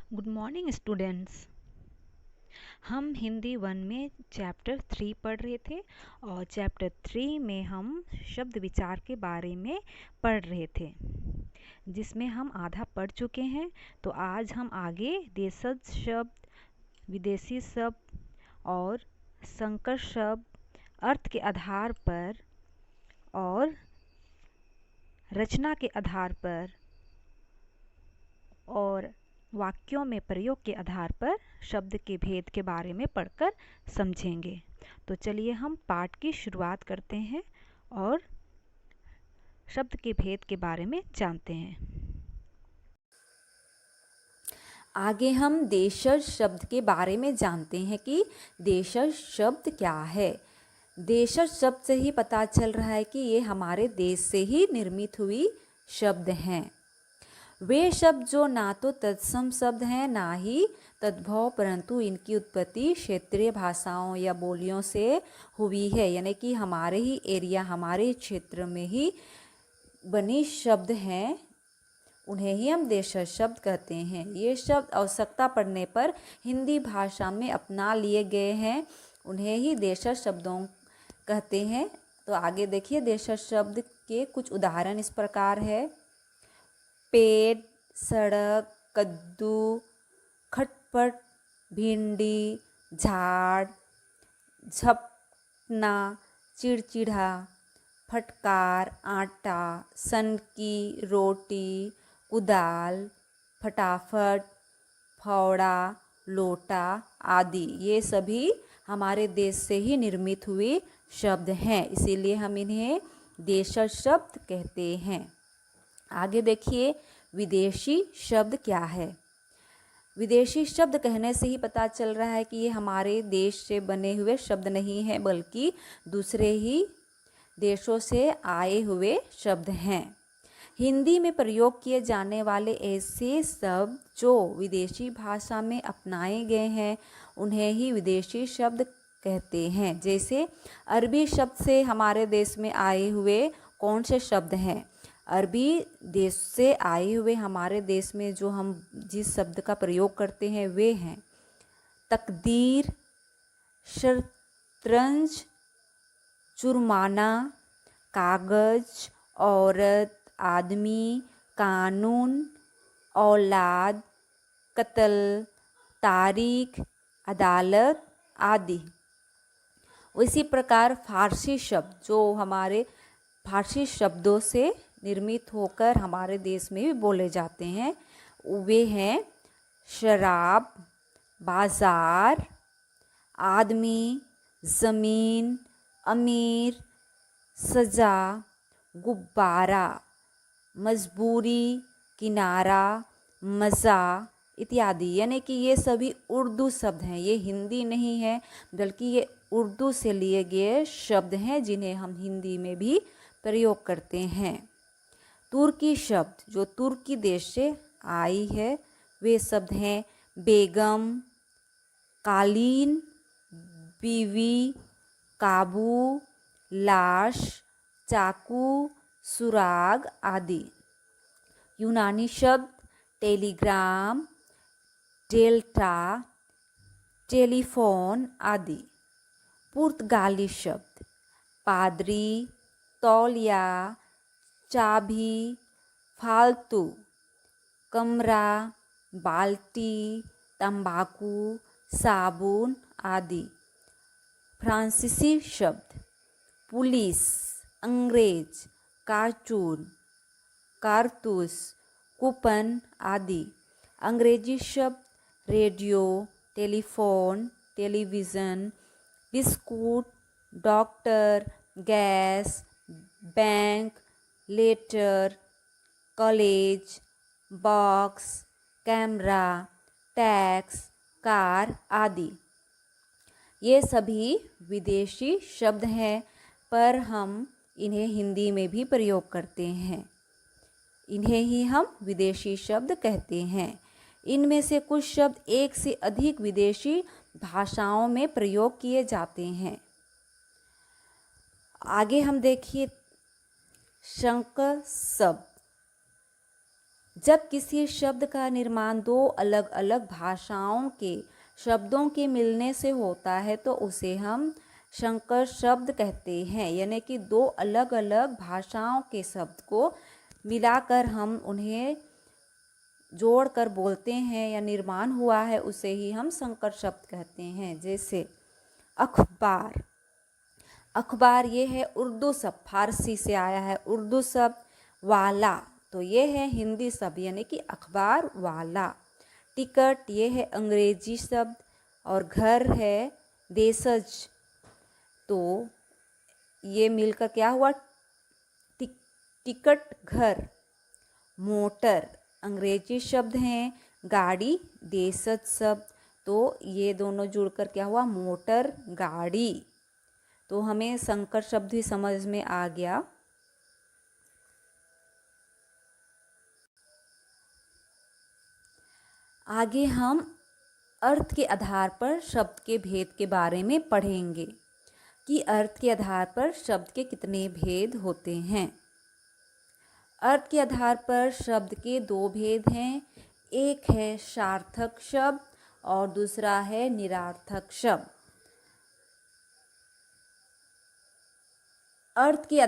Good morning students. हम हिंदी 1 में chapter 3 पढ़ रहे थे और चैप्टर 3 में हम शब्द विचार के बारे में पढ़ रहे थे, जिसमें हम आधा पढ़ चुके हैं। तो आज हम आगे देशज शब्द, विदेशी शब्द और संकर शब्द अर्थ के आधार पर और रचना के आधार पर और वाक्यों में प्रयोग के आधार पर शब्द के भेद के बारे में पढ़कर समझेंगे। तो चलिए हम पाठ की शुरुआत करते हैं और शब्द के भेद के बारे में जानते हैं। आगे हम देशज शब्द के बारे में जानते हैं कि देशज शब्द क्या है। देशज शब्द से ही पता चल रहा है कि ये हमारे देश से ही निर्मित हुई शब्द हैं। वे शब्द जो ना तो तत्सम शब्द हैं ना ही तद्भव, परंतु इनकी उत्पत्ति क्षेत्रीय भाषाओं या बोलियों से हुई है, यानी कि हमारे ही एरिया, हमारे क्षेत्र में ही बनी शब्द हैं, उन्हें ही हम देशज शब्द कहते हैं। ये शब्द आवश्यकता पड़ने पर हिंदी भाषा में अपना लिए गए हैं, उन्हें ही देशज शब्दों कहते हैं। तो आगे देखिए, देशज शब्द के कुछ उदाहरण इस प्रकार है। पेड़, सड़क, कद्दू, खटपट, भिंडी, झाड़, झपना, चिड़चिड़ा, फटकार, आटा, सन की रोटी, कुदाल, फटाफट, फावड़ा, लोटा आदि ये सभी हमारे देश से ही निर्मित हुए शब्द हैं, इसीलिए हम इन्हें देशज शब्द कहते हैं। आगे देखिए, विदेशी शब्द क्या है। विदेशी शब्द कहने से ही पता चल रहा है कि ये हमारे देश से बने हुए शब्द नहीं हैं, बल्कि दूसरे ही देशों से आए हुए शब्द हैं। हिंदी में प्रयोग किए जाने वाले ऐसे शब्द जो विदेशी भाषा में अपनाए गए हैं, उन्हें ही विदेशी शब्द कहते हैं। जैसे अरबी शब्द से हमारे देश में आए हुए कौन से शब्द हैं? अरबी देश से आए हुए हमारे देश में जो हम जिस शब्द का प्रयोग करते हैं वे हैं तकदीर, शतरंज, जुर्माना, कागज, औरत, आदमी, कानून, औलाद, कत्ल, तारीख, अदालत आदि। उसी प्रकार फारसी शब्द जो हमारे फारसी शब्दों से निर्मित होकर हमारे देश में भी बोले जाते हैं, वे हैं शराब, बाजार, आदमी, ज़मीन, अमीर, सजा, गुब्बारा, मजबूरी, किनारा, मज़ा इत्यादि। यानी कि ये सभी उर्दू शब्द हैं, ये हिंदी नहीं है, बल्कि ये उर्दू से लिए गए शब्द हैं जिन्हें हम हिंदी में भी प्रयोग करते हैं। तुर्की शब्द जो तुर्की देश से आई है, वे शब्द हैं बेगम, कालीन, बीवी, काबू, लाश, चाकू, सुराग आदि। यूनानी शब्द टेलीग्राम, डेल्टा, टेलीफोन आदि। पुर्तगाली शब्द पादरी, तौलिया, चाबी, फालतू, कमरा, बाल्टी, तंबाकू, साबुन आदि। फ्रांसीसी शब्द पुलिस, अंग्रेज, कार्टून, कारतूस, कूपन आदि। अंग्रेजी शब्द radio, telephone, television, biscuit, doctor, gas, bank, letter, college, box, camera, tax, car आदि। ये सभी विदेशी शब्द हैं, पर हम इन्हें हिंदी में भी प्रयोग करते हैं, इन्हें ही हम विदेशी शब्द कहते हैं। इनमें से कुछ शब्द एक से अधिक विदेशी भाषाओं में प्रयोग किए जाते हैं। आगे हम देखिए संकर शब्द जब किसी शब्द का निर्माण दो अलग अलग भाषाओं के शब्दों के मिलने से होता है तो उसे हम संकर शब्द कहते हैं। यानी कि दो अलग अलग भाषाओं के शब्द को मिलाकर हम उन्हें जोड़कर बोलते हैं या निर्माण हुआ है, उसे ही हम संकर शब्द कहते हैं। जैसे अखबार, अखबार ये है उर्दू शब्द, फारसी से आया है उर्दू शब्द। वाला तो ये है हिंदी शब्द यानी कि अखबार वाला। टिकट ये है अंग्रेजी शब्द और घर है देशज, तो ये मिलकर क्या हुआ टिकट घर। मोटर अंग्रेजी शब्द हैं, गाड़ी देशज शब्द, तो ये दोनों जुड़कर क्या हुआ मोटर गाड़ी। तो हमें संकर शब्द भी समझ में आ गया। आगे हम अर्थ के आधार पर शब्द के भेद के बारे में पढ़ेंगे कि अर्थ के आधार पर शब्द के कितने भेद होते हैं। अर्थ के आधार पर शब्द के दो भेद हैं, एक है सार्थक शब्द और दूसरा है निरार्थक शब्द। अर्थ के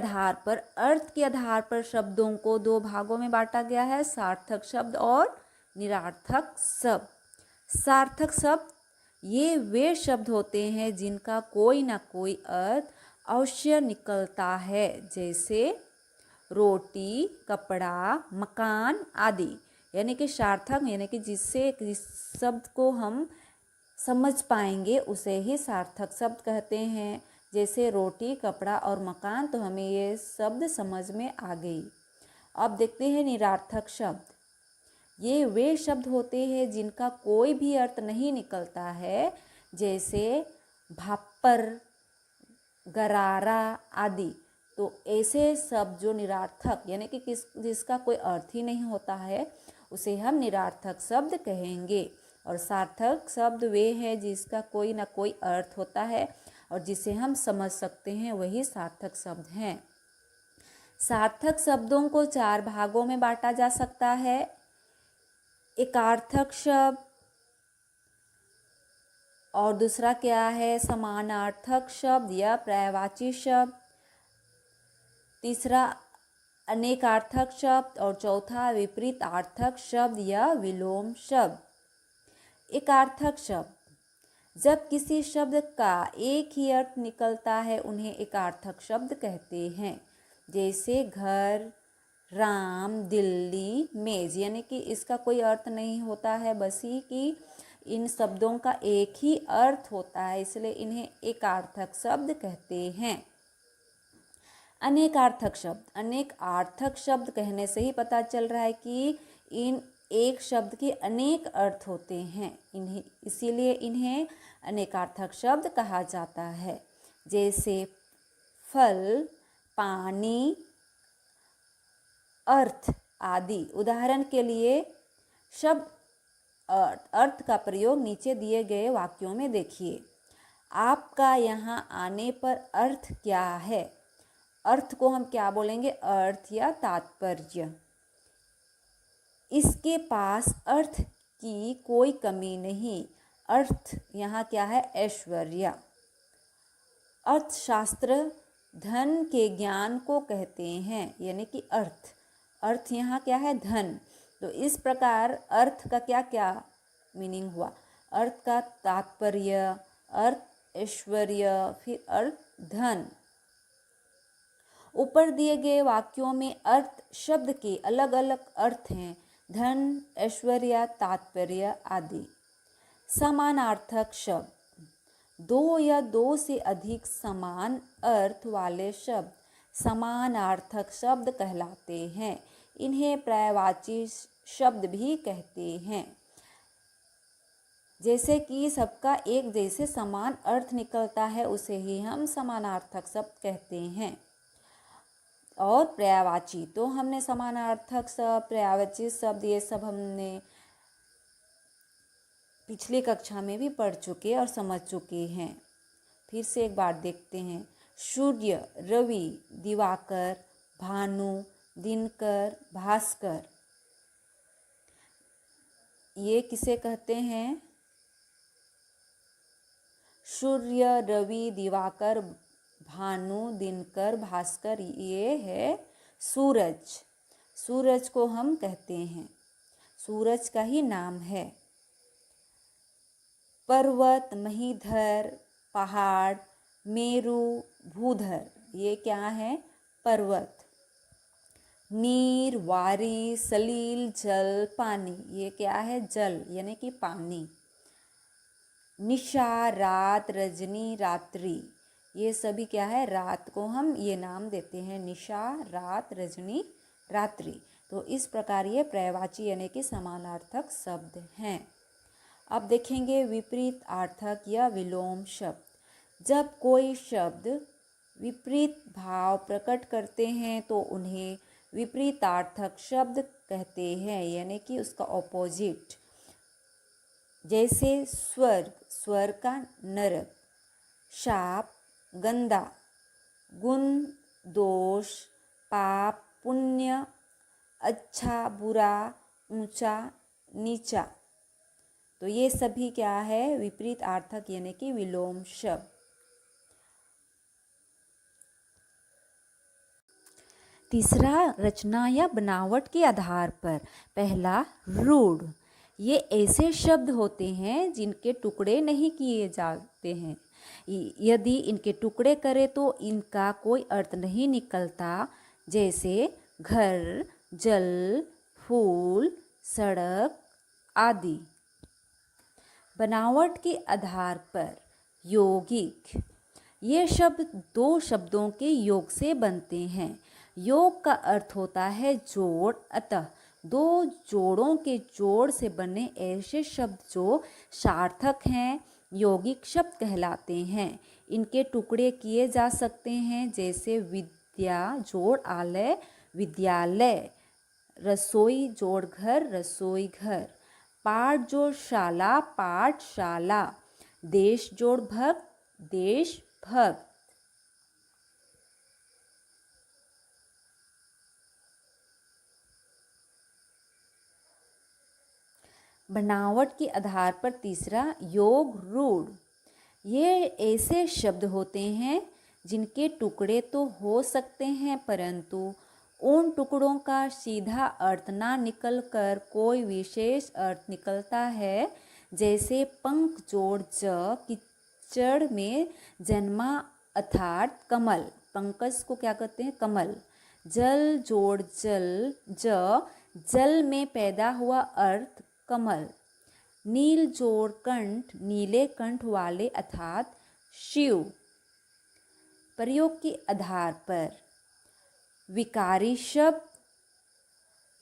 आधार पर शब्दों को दो भागों में बांटा गया है, सार्थक शब्द और निरार्थक शब्द। सार्थक शब्द ये वे शब्द होते हैं जिनका कोई ना कोई अर्थ अवश्य निकलता है, जैसे रोटी, कपड़ा, मकान आदि। यानी कि सार्थक यानी कि जिस शब्द को हम समझ पाएंगे उसे ही सार्थक शब्द कहते हैं। जैसे रोटी, कपड़ा और मकान, तो हमें ये शब्द समझ में आ गई। अब देखते हैं निरार्थक शब्द। ये वे शब्द होते हैं जिनका कोई भी अर्थ नहीं निकलता है, जैसे भापर, गरारा आदि। तो ऐसे शब्द जो निरार्थक यानी कि जिसका कोई अर्थ ही नहीं होता है उसे हम निरार्थक शब्द कहेंगे। और सार्थक शब्द वे हैं जिसका कोई ना कोई अर्थ होता है और जिसे हम समझ सकते हैं, वही सार्थक शब्द हैं। सार्थक शब्दों को चार भागों में बांटा जा सकता है। एकार्थक शब्द और दूसरा क्या है समानार्थक शब्द या पर्यायवाची शब्द, तीसरा अनेकार्थक शब्द और चौथा विपरीतार्थक शब्द या विलोम शब्द। एकार्थक शब्द जब किसी शब्द का एक ही अर्थ निकलता है उन्हें एकार्थक शब्द कहते हैं। जैसे घर, राम, दिल्ली, मेज, यानी कि इसका कोई अर्थ नहीं होता है, बस ही कि इन शब्दों का एक ही अर्थ होता है, इसलिए इन्हें एकार्थक शब्द कहते हैं। अनेकार्थक शब्द, अनेकार्थक शब्द कहने से ही पता चल रहा है कि इन एक शब्द के अनेक अर्थ होते हैं, इसीलिए इन्हें अनेकार्थक शब्द कहा जाता है। जैसे फल, पानी, अर्थ आदि। उदाहरण के लिए शब्द अर्थ का प्रयोग नीचे दिए गए वाक्यों में देखिए। आपका यहाँ आने पर अर्थ क्या है? अर्थ को हम क्या बोलेंगे? अर्थ या तात्पर्य। इसके पास अर्थ की कोई कमी नहीं। अर्थ यहाँ क्या है? ऐश्वर्य। अर्थशास्त्र धन के ज्ञान को कहते हैं, यानी कि अर्थ। अर्थ यहाँ क्या है? धन। तो इस प्रकार अर्थ का क्या क्या मीनिंग हुआ? अर्थ का तात्पर्य, अर्थ ऐश्वर्य, फिर अर्थ धन। ऊपर दिए गए वाक्यों में अर्थ शब्द के अलग अलग अर्थ हैं, धन, ऐश्वर्य, तात्पर्य आदि। समानार्थक शब्द दो या दो से अधिक समान अर्थ वाले शब्द समानार्थक शब्द कहलाते हैं। इन्हें पर्यायवाची शब्द भी कहते हैं। जैसे कि सबका एक जैसे समान अर्थ निकलता है उसे ही हम समानार्थक शब्द कहते हैं। और पर्यायवाची, तो हमने समानार्थक शब्द, पर्यायवाची शब्द, ये सब हमने पिछली कक्षा में भी पढ़ चुके और समझ चुके हैं। फिर से एक बार देखते हैं। सूर्य, रवि, दिवाकर, भानु, दिनकर, भास्कर। ये किसे कहते हैं? सूर्य, रवि, दिवाकर, भानु, दिनकर, भास्कर, ये है सूरज। सूरज को हम कहते हैं, सूरज का ही नाम है। पर्वत, महीधर, पहाड़, मेरु, भूधर, ये क्या है? पर्वत। नीर, वारी, सलील, जल, पानी, ये क्या है? जल यानी कि पानी। निशा, रात, रजनी, रात्रि, ये सभी क्या है? रात को हम ये नाम देते हैं, निशा, रात, रजनी, रात्रि। तो इस प्रकार ये पर्यायवाची यानी कि समानार्थक शब्द हैं। अब देखेंगे विपरीत अर्थक या विलोम शब्द। जब कोई शब्द विपरीत भाव प्रकट करते हैं तो उन्हें विपरीतार्थक शब्द कहते हैं, यानी कि उसका ऑपोजिट। जैसे स्वर्ग, स्वर्ग का नरक। शाप, गंदा। गुण, दोष। पाप, पुण्य। अच्छा, बुरा, ऊंचा, नीचा। तो ये सभी क्या है? विपरीत अर्थक यानी कि विलोम शब्द। तीसरा, रचना या बनावट के आधार पर। पहला, रूढ़। ये ऐसे शब्द होते हैं जिनके टुकड़े नहीं किए जाते हैं। यदि इनके टुकड़े करें तो इनका कोई अर्थ नहीं निकलता। जैसे घर, जल, फूल, सड़क आदि। बनावट के आधार पर। यौगिक। ये शब्द दो शब्दों के योग से बनते हैं। योग का अर्थ होता है जोड़, अतः दो जोड़ों के जोड़ से बने ऐसे शब्द जो सार्थक हैं यौगिक शब्द कहलाते हैं। इनके टुकड़े किए जा सकते हैं, जैसे विद्या जोड़ आलय, विद्यालय। रसोई जोड़ घर, रसोई घर। पाठ जोड़ शाला, पाठशाला। देश जोड़ भक्त, देश भक्त। बनावट के आधार पर तीसरा, योग रूढ़। ये ऐसे शब्द होते हैं जिनके टुकड़े तो हो सकते हैं परंतु उन टुकड़ों का सीधा अर्थ ना निकलकर कोई विशेष अर्थ निकलता है। जैसे पंख जोड़ ज, कीचड़ में जन्मा अर्थात कमल। पंकज को क्या कहते हैं? कमल। जल जोड़ जल ज, जल में पैदा हुआ अर्थ कमल। नील जोड़ कंठ, नीले कंठ वाले अर्थात शिव। प्रयोग के आधार पर। विकारी शब्द।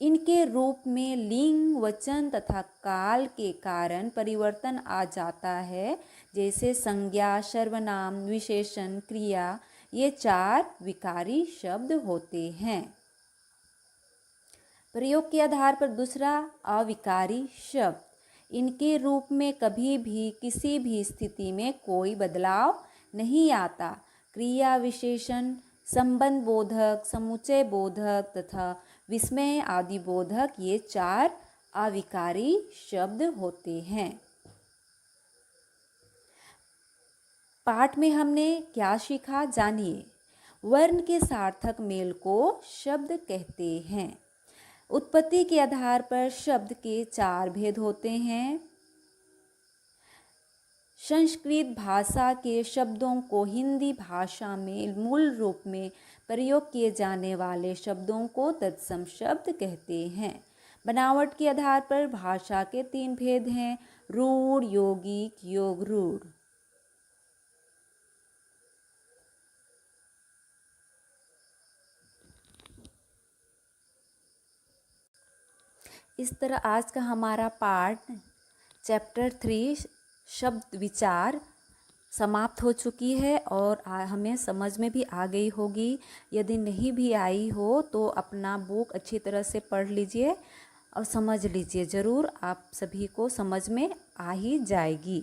इनके रूप में लिंग, वचन तथा काल के कारण परिवर्तन आ जाता है। जैसे संज्ञा, सर्वनाम, विशेषण, क्रिया, ये चार विकारी शब्द होते हैं। प्रयोग के आधार पर दूसरा, अविकारी शब्द। इनके रूप में कभी भी किसी भी स्थिति में कोई बदलाव नहीं आता। क्रिया, विशेषण, संबंध बोधक, समुच्चय बोधक तथा विस्मय आदि बोधक, ये चार अविकारी शब्द होते हैं। पाठ में हमने क्या सीखा, जानिए। वर्ण के सार्थक मेल को शब्द कहते हैं। उत्पत्ति के आधार पर शब्द के चार भेद होते हैं। संस्कृत भाषा के शब्दों को हिंदी भाषा में मूल रूप में प्रयोग किए जाने वाले शब्दों को तत्सम शब्द कहते हैं। बनावट के आधार पर भाषा के तीन भेद हैं, रूढ़, यौगिक, योग रूढ़। इस तरह आज का हमारा पाठ चैप्टर 3 शब्द विचार समाप्त हो चुकी है और हमें समझ में भी आ गई होगी। यदि नहीं भी आई हो तो अपना बुक अच्छी तरह से पढ़ लीजिए और समझ लीजिए, ज़रूर आप सभी को समझ में आ ही जाएगी।